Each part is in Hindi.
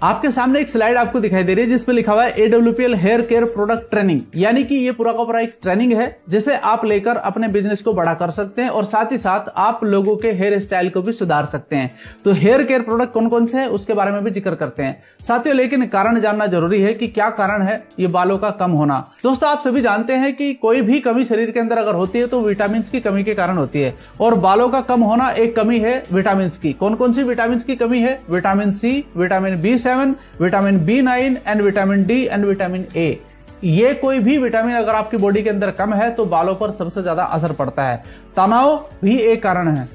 आपके सामने एक स्लाइड आपको दिखाई दे रही है जिसमें लिखा हुआ है AWPL hair care product training, यानी कि ये पूरा का पूरा एक ट्रेनिंग है जिसे आप लेकर अपने बिजनेस को बड़ा कर सकते हैं और साथ ही साथ आप लोगों के हेयर स्टाइल को भी सुधार सकते हैं। तो हेयर केयर प्रोडक्ट कौन कौन से हैं उसके बारे में भी जिक्र करते हैं साथियों, लेकिन कारण जानना जरूरी है कि क्या कारण है ये बालों का कम होना। दोस्तों आप सभी जानते हैं कि कोई भी कमी शरीर के अंदर अगर होती है तो विटामिन की कमी के कारण होती है, और बालों का कम होना एक कमी है विटामिन की। कौन कौन सी विटामिन की कमी है? Vitamin C, vitamin B7, vitamin B9 and vitamin D and vitamin A. ये कोई भी विटामिन अगर आपकी बॉडी के अंदर कम है तो बालों पर सबसे ज्यादा असर पड़ता है। तनाव भी एक कारण है,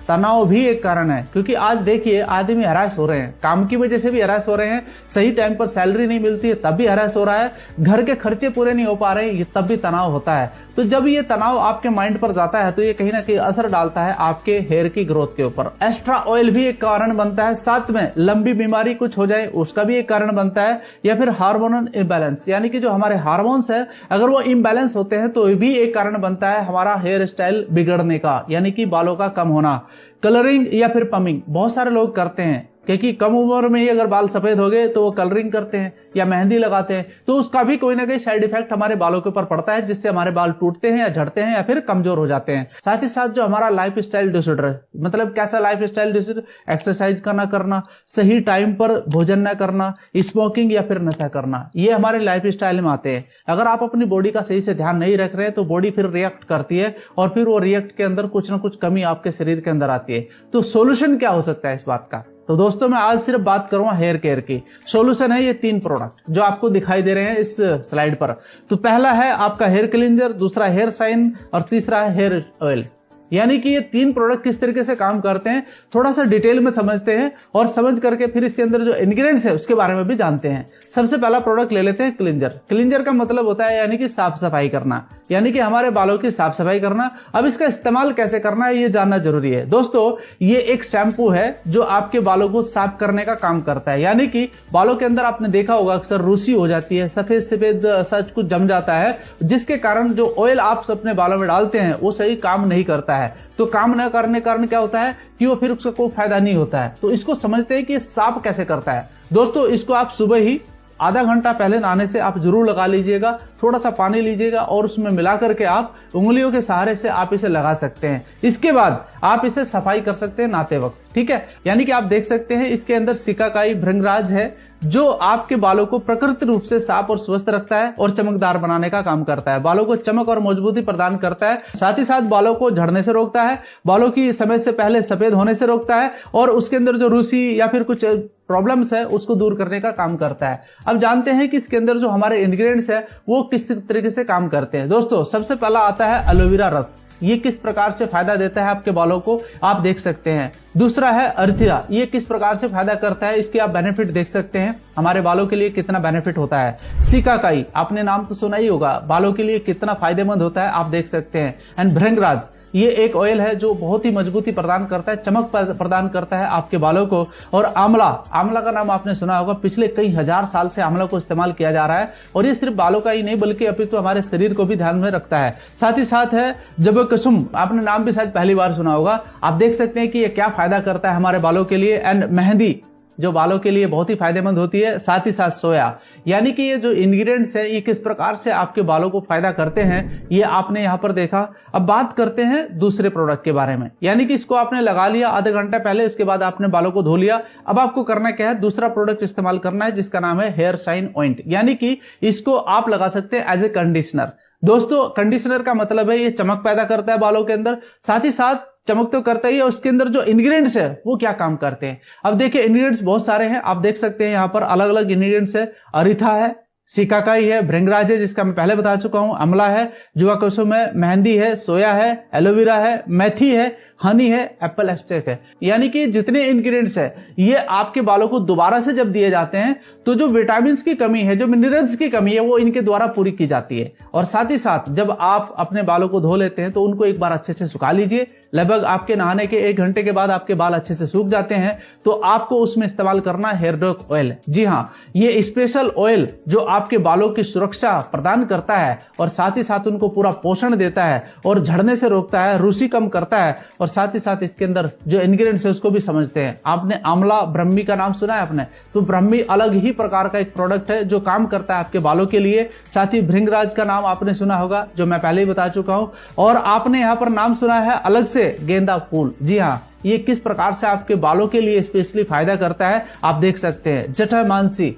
तनाव भी एक कारण है, क्योंकि आज देखिए आदमी हरास हो रहे हैं, काम की वजह से भी हरास हो रहे हैं, सही टाइम पर सैलरी नहीं मिलती है तब भी हरास हो रहा है, घर के खर्चे पूरे नहीं हो पा रहे हैं तब भी तनाव होता है। तो जब ये तनाव आपके माइंड पर जाता है तो ये कहीं ना कहीं असर डालता है आपके हेयर की ग्रोथ के ऊपर। एक्स्ट्रा ऑयल भी एक कारण बनता है, साथ में लंबी बीमारी कुछ हो जाए उसका भी एक कारण बनता है, या फिर हार्मोनल इम्बैलेंस, यानी कि जो हमारे हार्मोन्स है अगर वो इम्बैलेंस होते हैं तो भी एक कारण बनता है हमारा हेयर स्टाइल बिगड़ने का, यानी कि बालों का कम होना। कलरिंग या फिर पमिंग बहुत सारे लोग करते हैं, क्योंकि कम उम्र में ही अगर बाल सफेद हो गए तो वो कलरिंग करते हैं या मेहंदी लगाते हैं, तो उसका भी कोई ना कोई साइड इफेक्ट हमारे बालों के ऊपर पड़ता है, जिससे हमारे बाल टूटते हैं या झड़ते हैं या फिर कमजोर हो जाते हैं। साथ ही साथ जो हमारा लाइफ स्टाइल डिसऑर्डर, मतलब कैसा लाइफ स्टाइल डिसऑर्डर? एक्सरसाइज का ना करना, सही टाइम पर भोजन न करना, स्मोकिंग या फिर नशा करना, ये हमारे लाइफ स्टाइल में आते हैं। अगर आप अपनी बॉडी का सही से ध्यान नहीं रख रहे हैं तो बॉडी फिर रिएक्ट करती है और फिर वो रिएक्ट के अंदर कुछ ना कुछ कमी आपके शरीर के अंदर आती है। तो सोल्यूशन क्या हो सकता है इस बात का? तो दोस्तों मैं आज सिर्फ बात करूंगा हेयर केयर की। सॉल्यूशन है ये 3 प्रोडक्ट जो आपको दिखाई दे रहे हैं इस स्लाइड पर। तो पहला है आपका हेयर क्लींजर, दूसरा हेयर शाइन और तीसरा है हेयर ऑयल। यानी कि ये 3 प्रोडक्ट किस तरीके से काम करते हैं थोड़ा सा डिटेल में समझते हैं और समझ करके फिर इसके अंदर जो इंग्रेडिएंट्स है उसके बारे में भी जानते हैं। सबसे पहला प्रोडक्ट ले लेते हैं क्लींजर। क्लींजर का मतलब होता है यानी कि साफ सफाई करना, यानी कि हमारे बालों की साफ सफाई करना। अब इसका इस्तेमाल कैसे करना है ये जानना जरूरी है। दोस्तों ये एक शैम्पू है जो आपके बालों को साफ करने का काम करता है, यानी कि बालों के अंदर आपने देखा होगा अक्सर रूसी हो जाती है, सफेद सफेद सच कुछ जम जाता है, जिसके कारण जो ऑयल आप अपने बालों में डालते हैं वो सही काम नहीं करता है। तो काम न करने के कारण क्या होता है कि वो फिर उसका कोई फायदा नहीं होता है। तो इसको समझते हैं कि ये साफ कैसे करता है। दोस्तों इसको आप सुबह ही आधा घंटा पहले नहाने से आप जरूर लगा लीजिएगा, थोड़ा सा पानी लीजिएगा और उसमें मिला करके आप उंगलियों के सहारे से आप इसे लगा सकते हैं। इसके बाद आप इसे सफाई कर सकते हैं नहाते वक्त, ठीक है। यानी कि आप देख सकते हैं इसके अंदर सिकाकाई भृंगराज है जो आपके बालों को प्राकृतिक रूप से साफ और स्वस्थ रखता है और चमकदार बनाने का काम करता है, बालों को चमक और मजबूती प्रदान करता है, साथ ही साथ बालों को झड़ने से रोकता है, बालों की समय से पहले सफेद होने से रोकता है और उसके अंदर जो रूसी या फिर कुछ प्रॉब्लम्स है उसको दूर करने का काम करता है। अब जानते हैं कि इसके अंदर जो हमारे इंग्रेडिएंट्स है वो किस तरीके से काम करते हैं। दोस्तों सबसे पहला आता है एलोवेरा रस। ये किस प्रकार से फायदा देता है आपके बालों को आप देख सकते हैं। दूसरा है अर्थिया, ये किस प्रकार से फायदा करता है इसके आप बेनिफिट देख सकते हैं, हमारे बालों के लिए कितना बेनिफिट होता है। सिकाकाई आपने नाम तो सुना ही होगा, बालों के लिए कितना फायदेमंद होता है आप देख सकते हैं। एंड भृंगराज ये एक ऑयल है जो बहुत ही मजबूती प्रदान करता है, चमक प्रदान करता है आपके बालों को। और आंवला, आंवला का नाम आपने सुना होगा, पिछले कई हजार साल से आंवला को इस्तेमाल किया जा रहा है और ये सिर्फ बालों का ही नहीं बल्कि अपितु हमारे शरीर को भी ध्यान में रखता है। साथ ही साथ है जबकुसुम, आपने नाम भी शायद पहली बार सुना होगा, आप देख सकते हैं कि ये क्या फायदा करता है हमारे बालों के लिए। एंड मेहंदी जो बालों के लिए बहुत ही फायदेमंद होती है। साथ ही साथ सोया, यानी कि ये जो इंग्रेडिएंट्स है ये किस प्रकार से आपके बालों को फायदा करते हैं ये आपने यहाँ पर देखा। अब बात करते हैं दूसरे प्रोडक्ट के बारे में, यानी कि इसको आपने लगा लिया आधे घंटे पहले, उसके बाद आपने बालों को धो लिया। अब आपको करना क्या है, दूसरा प्रोडक्ट इस्तेमाल करना है जिसका नाम है हेयर शाइन ऑइंट, यानी कि इसको आप लगा सकते हैं एज ए कंडीशनर। दोस्तों कंडीशनर का मतलब है ये चमक पैदा करता है बालों के अंदर, साथ ही साथ चमक तो करता ही है, उसके अंदर जो इंग्रेडिएंट्स है वो क्या काम करते हैं। अब देखिए इंग्रेडिएंट्स बहुत सारे हैं, आप देख सकते हैं यहाँ पर अलग अलग इंग्रेडिएंट्स है। अरिथा है, सिकाकाई है, भृंगराज है जिसका मैं पहले बता चुका हूं, अमला है, जुवाकुसुम है, मेहंदी है, सोया है, एलोवेरा है, मेथी है, हनी है, एप्पल एक्सट्रैक्ट है। यानी कि जितने इंग्रेडिएंट्स है ये आपके बालों को दोबारा से जब दिए जाते हैं तो जो विटामिन की कमी है, जो मिनरल्स की कमी है वो इनके द्वारा पूरी की जाती है। और साथ ही साथ जब आप अपने बालों को धो लेते हैं तो उनको एक बार अच्छे से सुखा लीजिए। लगभग आपके नहाने के 1 घंटे के बाद आपके बाल अच्छे से सूख जाते हैं तो आपको उसमें इस्तेमाल करना हेयर ड्रॉप ऑयल। जी हाँ, ये स्पेशल ऑयल जो आपके बालों की सुरक्षा प्रदान करता है और साथ ही साथ उनको पूरा पोषण देता है और झड़ने से रोकता है, रूसी कम करता है और साथ ही साथ इसके अंदर जो इंग्रेडिएंट्स है उसको भी समझते हैं। आपने आंवला ब्रह्मी का नाम सुना है आपने? तो ब्रह्मी अलग ही प्रकार का एक प्रोडक्ट है जो काम करता है आपके बालों के लिए। साथ ही भृंगराज का नाम आपने सुना होगा, जो मैं पहले ही बता चुका हूं। और आपने यहाँ पर नाम सुना है अलग से गेंदा फूल। जी हाँ, ये किस प्रकार से आपके बालों के लिए स्पेशली फायदा करता है आप देख सकते हैं। जटामांसी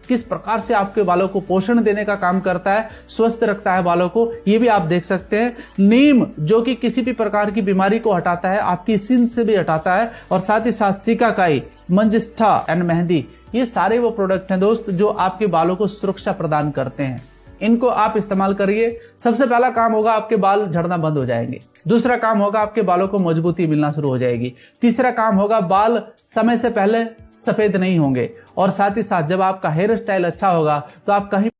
किस प्रकार से आपके बालों को पोषण देने का काम करता है, स्वस्थ रखता है बालों को, ये भी आप देख सकते हैं। नीम जो कि किसी भी प्रकार की बीमारी को हटाता है, आपकी सिन से भी हटाता है और साथ ही साथ सिकाकाई, मंजिष्ठा एंड मेहंदी, ये सारे वो प्रोडक्ट हैं दोस्त जो आपके बालों को सुरक्षा प्रदान करते हैं। इनको आप इस्तेमाल करिए। सबसे पहला काम होगा आपके बाल झड़ना बंद हो जाएंगे। दूसरा काम होगा आपके बालों को मजबूती मिलना शुरू हो जाएगी। तीसरा काम होगा बाल समय से पहले सफेद नहीं होंगे और साथ ही साथ जब आपका हेयर स्टाइल अच्छा होगा तो आप कहीं